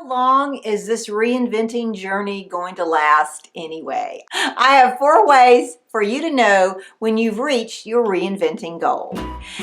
How long is this reinventing journey going to last anyway? I have 4 ways for you to know when you've reached your reinventing goal.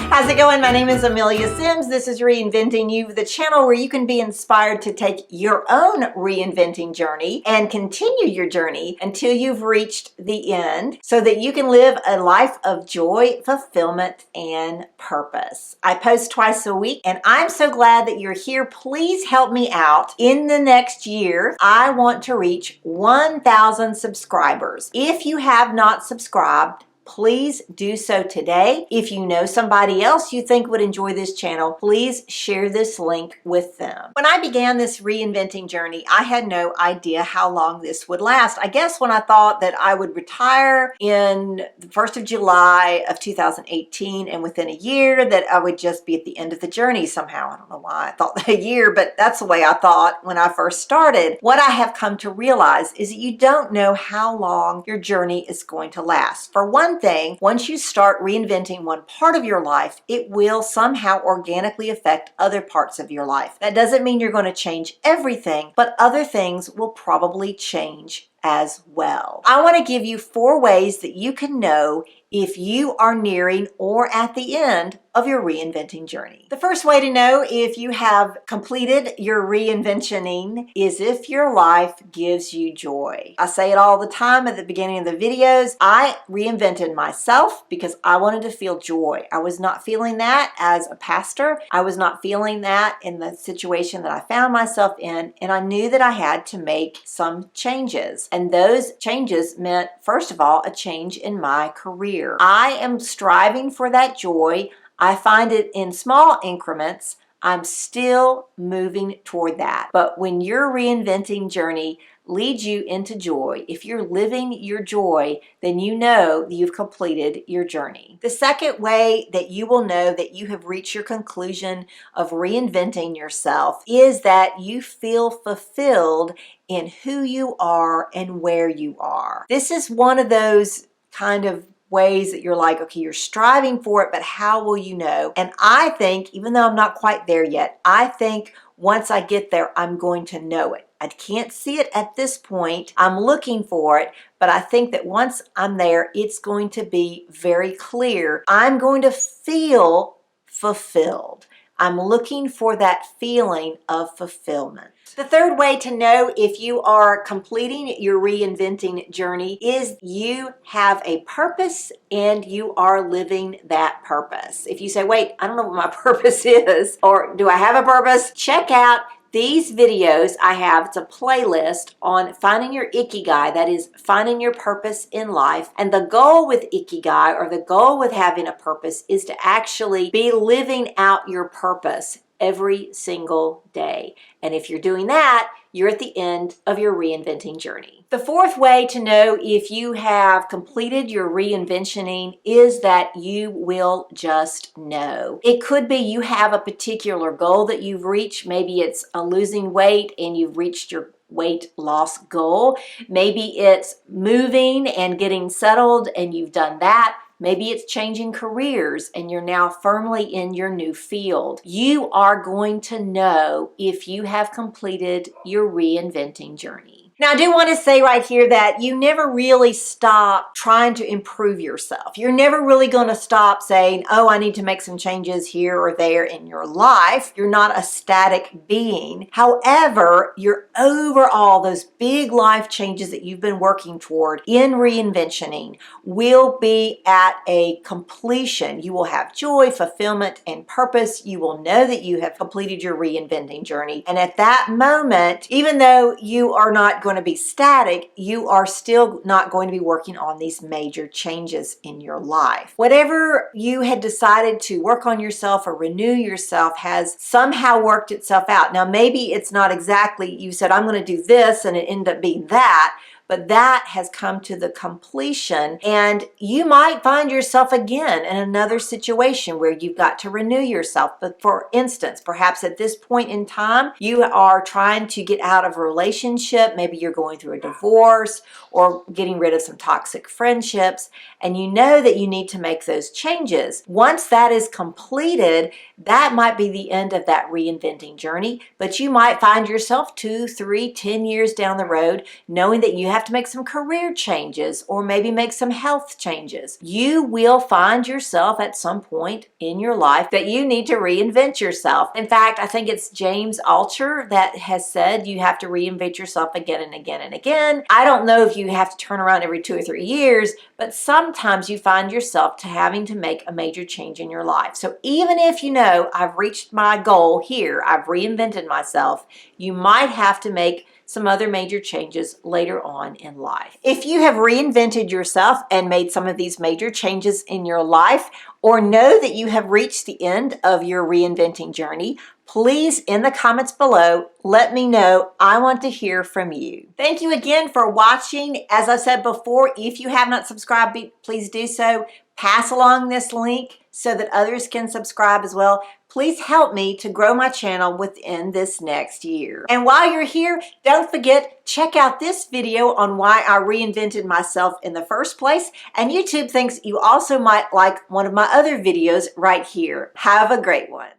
How's it going? My name is Amelia Sims. This is Reinventing You, the channel where you can be inspired to take your own reinventing journey and continue your journey until you've reached the end so that you can live a life of joy, fulfillment, and purpose. I post twice a week and I'm so glad that you're here. Please help me out. In the next year, I want to reach 1,000 subscribers. If you have not subscribed, please do so today. If you know somebody else you think would enjoy this channel, please share this link with them. When I began this reinventing journey, I had no idea how long this would last. I guess when I thought that I would retire in the 1st of July of 2018 and within a year that I would just be at the end of the journey somehow. I don't know why I thought that a year, but that's the way I thought when I first started. What I have come to realize is that you don't know how long your journey is going to last. For one thing, once you start reinventing one part of your life, it will somehow organically affect other parts of your life. That doesn't mean you're going to change everything, but other things will probably change as well. I want to give you 4 ways that you can know if you are nearing or at the end of your reinventing journey. The first way to know if you have completed your reinventioning is if your life gives you joy. I say it all the time at the beginning of the videos. I reinvented myself because I wanted to feel joy. I was not feeling that as a pastor. I was not feeling that in the situation that I found myself in, and I knew that I had to make some changes. And those changes meant, first of all, a change in my career. I am striving for that joy. I find it in small increments. I'm still moving toward that. But when your reinventing journey leads you into joy, if you're living your joy, then you know that you've completed your journey. The second way that you will know that you have reached your conclusion of reinventing yourself is that you feel fulfilled in who you are and where you are. This is one of those kind of ways that you're like, okay, you're striving for it, but how will you know? And I think, even though I'm not quite there yet, I think once I get there, I'm going to know it. I can't see it at this point. I'm looking for it, but I think that once I'm there, it's going to be very clear. I'm going to feel fulfilled. I'm looking for that feeling of fulfillment. The third way to know if you are completing your reinventing journey is you have a purpose and you are living that purpose. If you say, wait, I don't know what my purpose is, or do I have a purpose? Check out these videos I have. It's a playlist on finding your ikigai, that is finding your purpose in life. And the goal with ikigai, or the goal with having a purpose, is to actually be living out your purpose every single day. And if you're doing that, you're at the end of your reinventing journey. The fourth way to know if you have completed your reinventioning is that you will just know. It could be you have a particular goal that you've reached. Maybe it's losing weight and you've reached your weight loss goal. Maybe it's moving and getting settled and you've done that. Maybe it's changing careers and you're now firmly in your new field. You are going to know if you have completed your reinventing journey. Now, I do want to say right here that you never really stop trying to improve yourself. You're never really going to stop saying, oh, I need to make some changes here or there in your life. You're not a static being. However, your overall, those big life changes that you've been working toward in reinventioning will be at a completion. You will have joy, fulfillment, and purpose. You will know that you have completed your reinventing journey. And at that moment, even though you are not going to be static, you are still not going to be working on these major changes in your life. Whatever you had decided to work on yourself or renew yourself has somehow worked itself out. Now, maybe it's not exactly, you said, I'm going to do this and it ended up being that, but that has come to the completion, and you might find yourself again in another situation where you've got to renew yourself. But for instance, perhaps at this point in time, you are trying to get out of a relationship. Maybe you're going through a divorce or getting rid of some toxic friendships, and you know that you need to make those changes. Once that is completed, that might be the end of that reinventing journey, but you might find yourself 2, 3, 10 years down the road knowing that you have to make some career changes or maybe make some health changes. You will find yourself at some point in your life that you need to reinvent yourself. In fact, I think it's James Altucher that has said you have to reinvent yourself again and again and again. I don't know if you have to turn around every 2 or 3 years, but sometimes you find yourself having to make a major change in your life. So even if you know, I've reached my goal here, I've reinvented myself, you might have to make some other major changes later on in life. If you have reinvented yourself and made some of these major changes in your life, or know that you have reached the end of your reinventing journey, please, in the comments below, let me know. I want to hear from you. Thank you again for watching. As I said before, if you have not subscribed, please do so. Pass along this link so that others can subscribe as well. Please help me to grow my channel within this next year. And while you're here, don't forget, check out this video on why I reinvented myself in the first place. And YouTube thinks you also might like one of my other videos right here. Have a great one.